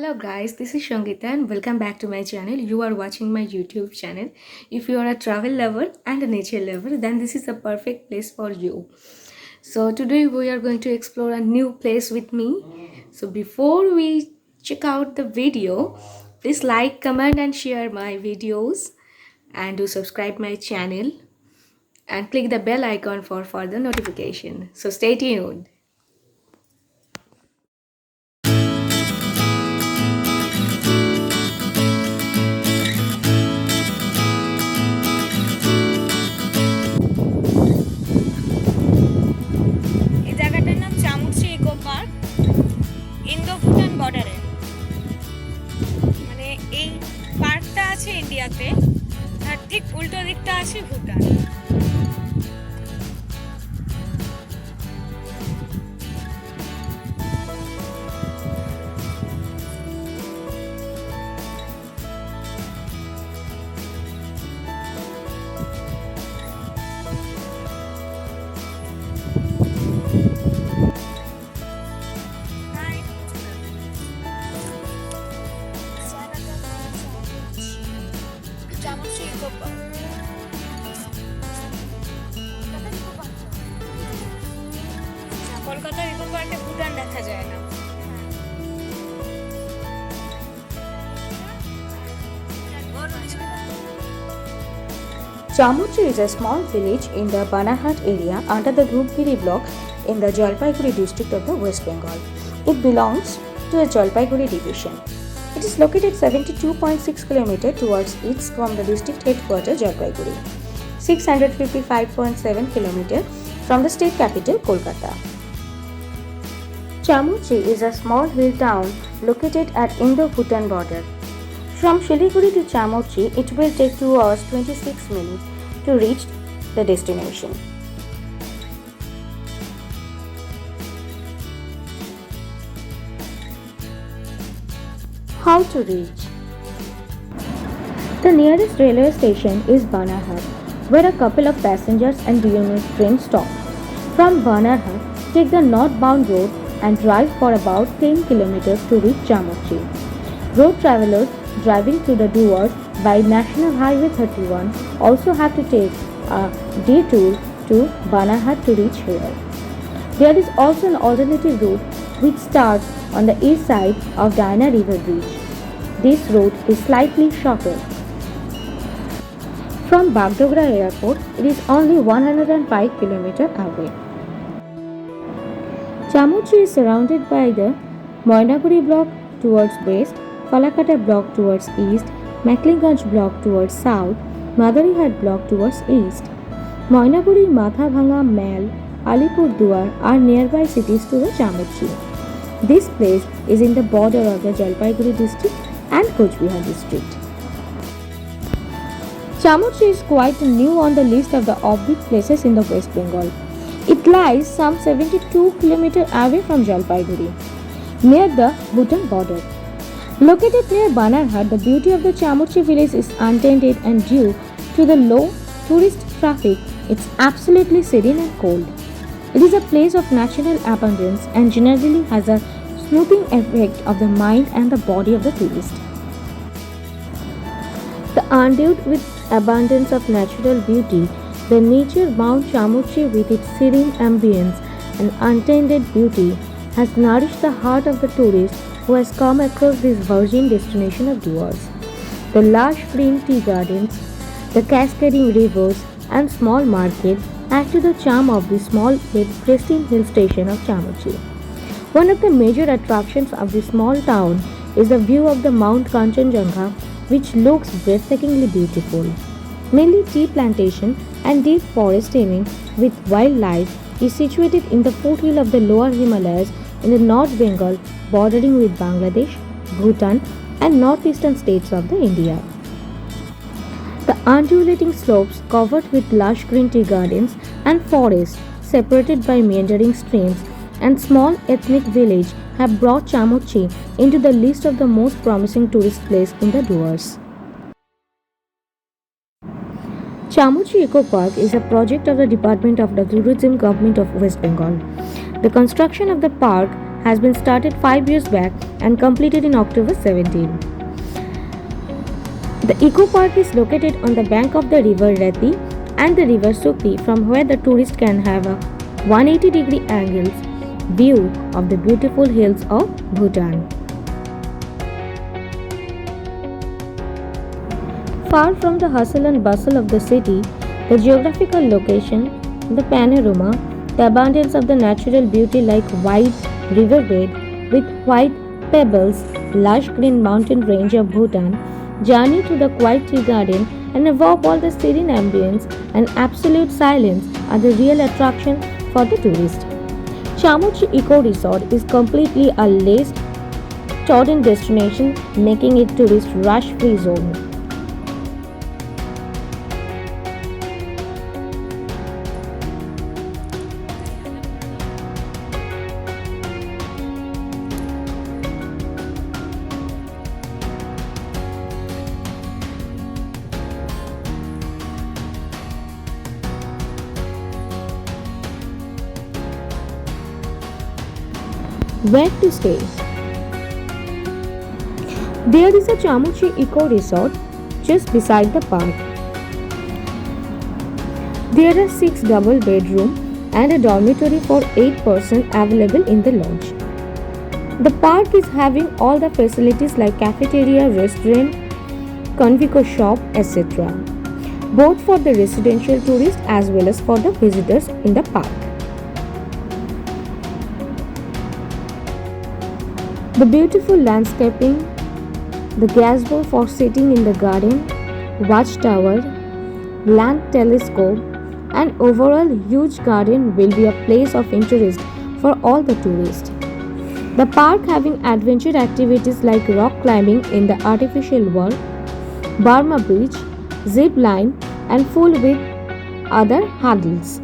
Hello guys, this is Shangita and welcome back to my channel. You are watching my YouTube channel. If you are a travel lover and a nature lover, then this is the perfect place for you. So today we are going to explore a new place with me. So before we check out the video, please like, comment and share my videos and do subscribe my channel and click the bell icon for further notification. So stay tuned. এই জায়গাটার নাম চামুচি eco park Indo Bhutan বর্ডারে। মানে এই পার্কটা আছে ইন্ডিয়াতে, তার ঠিক উল্টো দিকটা আছে ভুটান। চামুচি ইকো পার্ক কলকাতার ইকো পার্কে ভুটান দেখা যায় না। Chamuchi is a small village in the Banarhat area under the Dhupgiri block in the Jalpaiguri district of the West Bengal. It belongs to the Jalpaiguri division. It is located 72.6 km towards east from the district headquarters Jalpaiguri, 655.7 km from the state capital Kolkata. Chamuchi is a small hill town located at Indo-Bhutan border. From Shiliguri to Chamuchi, it will take 2 hours 26 minutes to reach the destination. How to reach? The nearest railway station is Banarhat, where a couple of passengers and unit trains stop. From Banarhat, take the northbound road and drive for about 10 kilometers to reach Chamuchi. Road travelers driving through the Duars by National Highway 31 also have to take a detour to Banarhat to reach here. There is also an alternative route which starts on the east side of Diana River Bridge. This route is slightly shorter. From Bagdogra Airport, it is only 105 km away. Chamuchi is surrounded by the Moinaguri block towards west, Falakata block towards east, Maklinganj block towards south, Madarihat block towards east. Moinaguri, Mathabhanga, Mal, Alipurduar are nearby cities to the Chamuchi. This place is in the border of the Jalpaiguri district and Coach Bihar district. Chamuchi is quite new on the list of the offbeat places in the West Bengal. It lies some 72 km away from Jalpaiguri, near the Bhutan border. Located near Banarhat, the beauty of the Chamuchi village is untainted, and due to the low tourist traffic, it's absolutely serene and cold. It is a place of natural abundance and generally has a smoothing effect of the mind and the body of the tourist. The endowed with abundance of natural beauty, the nature-bound Chamuchi with its serene ambience and untainted beauty has nourished the heart of the tourist who has come across this virgin destination of Duars. The lush green tea gardens, the cascading rivers and small market add to the charm of the small yet pristine hill station of Chamuchi. One of the major attractions of this small town is the view of the Mount Kanchenjunga, which looks breathtakingly beautiful. Mainly tea plantation and deep forest teeming with wildlife is situated in the foothill of the lower Himalayas in the North Bengal, bordering with Bangladesh, Bhutan and northeastern states of the India. The undulating slopes covered with lush green tea gardens and forests separated by meandering streams and small ethnic village have brought Chamuchi into the list of the most promising tourist place in the Duars. Chamuchi Eco Park is a project of the Department of the Tourism Government of West Bengal. The construction of the park has been started 5 years back and completed in October 17. The Eco Park is located on the bank of the river Rati and the river Sukti, from where the tourist can have a 180-degree angles view of the beautiful hills of Bhutan. Far from the hustle and bustle of the city, the geographical location, the panorama, the abundance of the natural beauty like wide riverbed with white pebbles, lush green mountain range of Bhutan, journey through the quiet tea garden, and above all the serene ambience and absolute silence are the real attraction for the tourist. Chamuchi Eco Resort is completely a laced, trodden destination, making it tourist rush-free zone. Where to stay? There is a Chamuchi Eco Resort just beside the park. There are 6 double bedroom and a dormitory for 8 persons available in the lodge. The park is having all the facilities like cafeteria, restaurant, convico shop, etc. both for the residential tourists as well as for the visitors in the park. The beautiful landscaping, the gazebo for sitting in the garden, watchtower, land telescope, and overall huge garden will be a place of interest for all the tourists. The park having adventure activities like rock climbing in the artificial wall, Burma Bridge, zip line, and full with other hurdles.